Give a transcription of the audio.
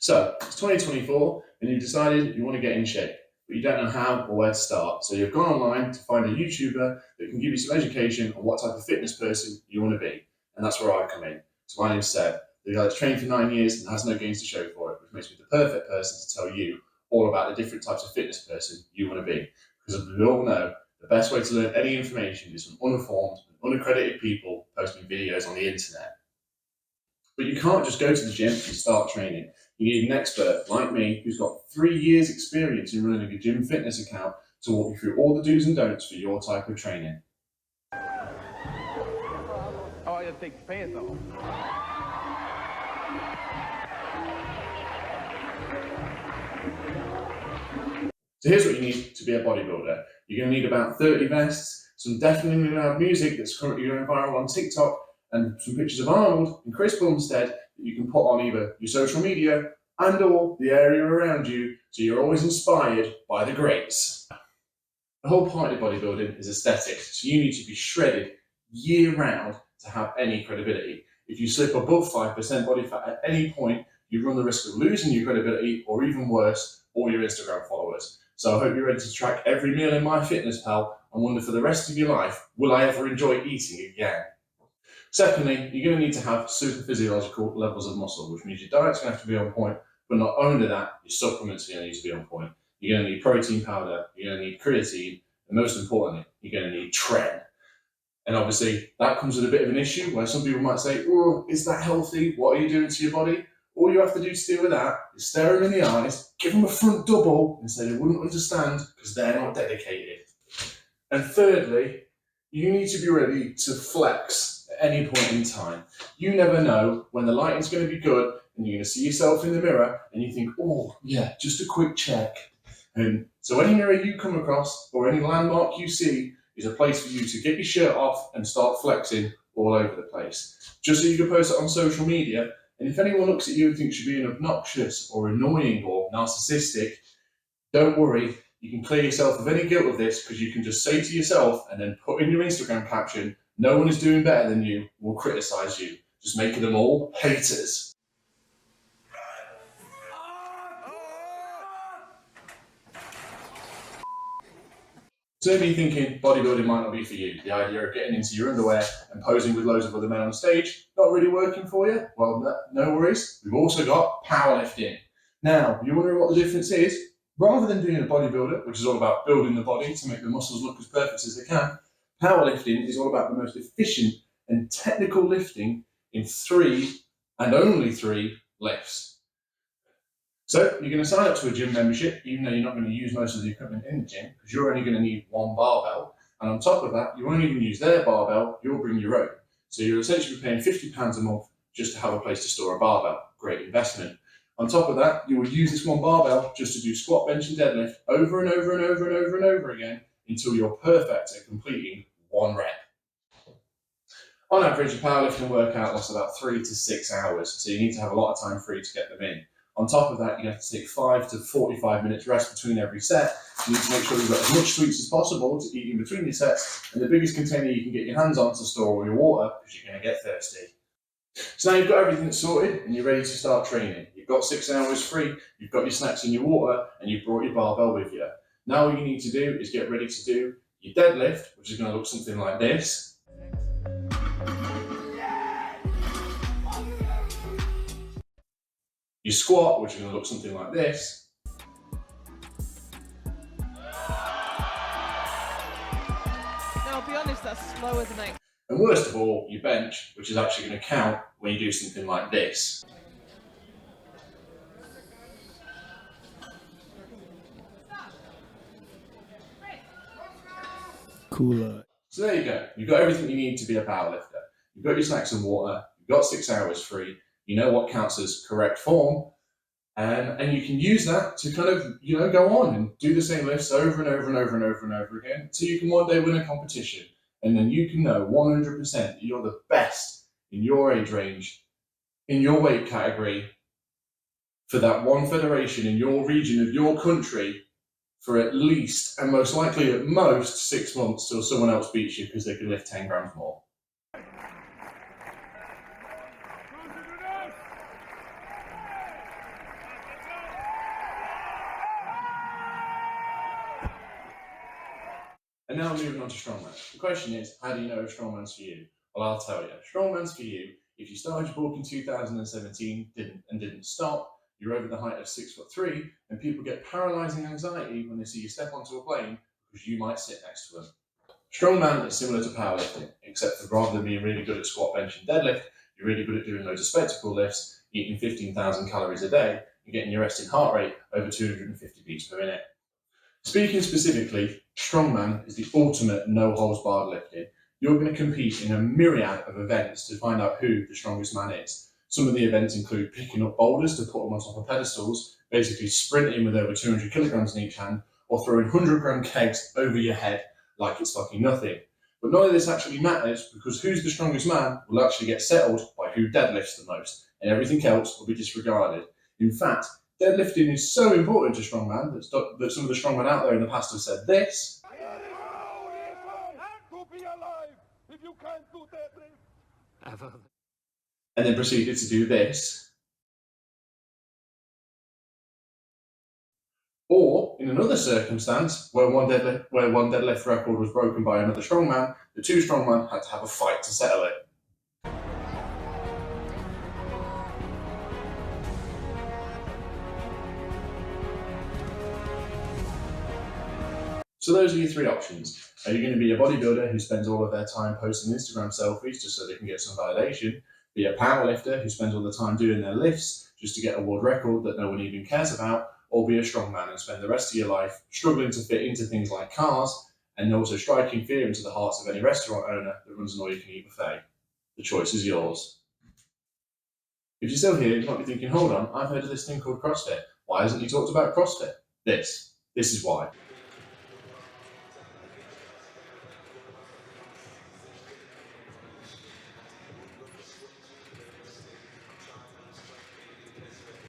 So it's 2024 and you've decided you want to get in shape, but you don't know how or where to start. So you've gone online to find a YouTuber that can give you some education on what type of fitness person you want to be. And that's where I come in. So my name's Seb, the guy that's trained for 9 years and has no gains to show for it, which makes me the perfect person to tell you all about the different types of fitness person you want to be. Because as we all know, the best way to learn any information is from uninformed and unaccredited people posting videos on the internet. But you can't just go to the gym and start training. You need an expert like me who's got 3 years experience in running a gym fitness account to walk you through all the do's and don'ts for your type of training. Oh, I gotta take the pants off. So here's what you need to be a bodybuilder. You're going to need about 30 vests, some deafeningly loud music that's currently going viral on TikTok, and some pictures of Arnold and Chris Bumstead that you can put on either your social media and or the area around you, so you're always inspired by the greats. The whole point of bodybuilding is aesthetics, so you need to be shredded year round to have any credibility. If you slip above 5% body fat at any point, you run the risk of losing your credibility, or even worse, all your Instagram followers. So I hope you're ready to track every meal in MyFitnessPal and wonder for the rest of your life, will I ever enjoy eating again? Secondly, you're going to need to have super physiological levels of muscle, which means your diet's going to have to be on point, but not only that, your supplements are going to need to be on point. You're going to need protein powder, you're going to need creatine, and most importantly, you're going to need tren. And obviously, that comes with a bit of an issue where some people might say, oh, is that healthy? What are you doing to your body? All you have to do to deal with that is stare them in the eyes, give them a front double, and say they wouldn't understand because they're not dedicated. And thirdly, you need to be ready to flex at any point in time. You never know when the lighting's going to be good and you're going to see yourself in the mirror and you think, oh, yeah, just a quick check. And so any mirror you come across or any landmark you see is a place for you to get your shirt off and start flexing all over the place. Just so you can post it on social media. And if anyone looks at you and thinks you're being obnoxious or annoying or narcissistic, don't worry, you can clear yourself of any guilt of this because you can just say to yourself and then put in your Instagram caption, no one is doing better than you, will criticize you, just making them all haters. So maybe you're thinking bodybuilding might not be for you. The idea of getting into your underwear and posing with loads of other men on stage, not really working for you? Well, no worries. We've also got powerlifting. Now, you wonder what the difference is? Rather than doing a bodybuilder, which is all about building the body to make the muscles look as perfect as they can, powerlifting is all about the most efficient and technical lifting in 3 and only 3 lifts. So you're going to sign up to a gym membership, even though you're not going to use most of the equipment in the gym, because you're only going to need 1 barbell. And on top of that, you won't even use their barbell, you'll bring your own. So you're essentially paying £50 a month just to have a place to store a barbell. Great investment. On top of that, you will use this 1 barbell just to do squat, bench, and deadlift over and over and over and over and over again until you're perfect at completing 1 rep. On average, a powerlifting workout lasts about 3 to 6 hours, so you need to have a lot of time free to get them in. On top of that, you have to take 5 to 45 minutes rest between every set. You need to make sure you've got as much sweets as possible to eat in between your sets, and the biggest container you can get your hands on to store all your water because you're going to get thirsty. So now you've got everything sorted and you're ready to start training. You've got 6 hours free, you've got your snacks and your water, and you've brought your barbell with you. Now all you need to do is get ready to do your deadlift, which is going to look something like this. Your squat, which is going to look something like this. Now, I'll be honest, that's slower than I... And worst of all, your bench, which is actually going to count when you do something like this. Cooler. So there you go. You've got everything you need to be a powerlifter. You've got your snacks and water. You've got 6 hours free. You know what counts as correct form. And you can use that to kind of, go on and do the same lifts over and over and over and over and over again until you can one day win a competition. And then you can know 100% that you're the best in your age range, in your weight category, for that one federation in your region of your country for at least, and most likely at most, 6 months till someone else beats you because they can lift 10 grams more. And now moving on to strongman. The question is, how do you know if strongman's for you? Well, I'll tell you. Strongman's for you if you started your bulk in 2017 didn't stop. You're over the height of 6'3", and people get paralysing anxiety when they see you step onto a plane because you might sit next to them. Strongman is similar to powerlifting, except for rather than being really good at squat, bench, and deadlift, you're really good at doing loads of spectacle lifts, eating 15,000 calories a day, and getting your resting heart rate over 250 beats per minute. Speaking specifically, strongman is the ultimate no-holds-barred lifting. You're going to compete in a myriad of events to find out who the strongest man is. Some of the events include picking up boulders to put them on top of pedestals, basically sprinting with over 200 kilograms in each hand, or throwing 100-gram kegs over your head like it's fucking nothing. But none of this actually matters because who's the strongest man will actually get settled by who deadlifts the most, and everything else will be disregarded. In fact, deadlifting is so important to strongman that some of the strongmen out there in the past have said this. And then proceeded to do this. Or, in another circumstance, where one deadlift record was broken by another strongman, the two strongmen had to have a fight to settle it. So those are your three options. Are you going to be a bodybuilder who spends all of their time posting Instagram selfies just so they can get some validation? Be a powerlifter who spends all the time doing their lifts just to get a world record that no one even cares about? Or be a strongman and spend the rest of your life struggling to fit into things like cars and also striking fear into the hearts of any restaurant owner that runs an all-you-can-eat buffet? The choice is yours. If you're still here, you might be thinking, hold on, I've heard of this thing called CrossFit. Why hasn't he talked about CrossFit? This is why.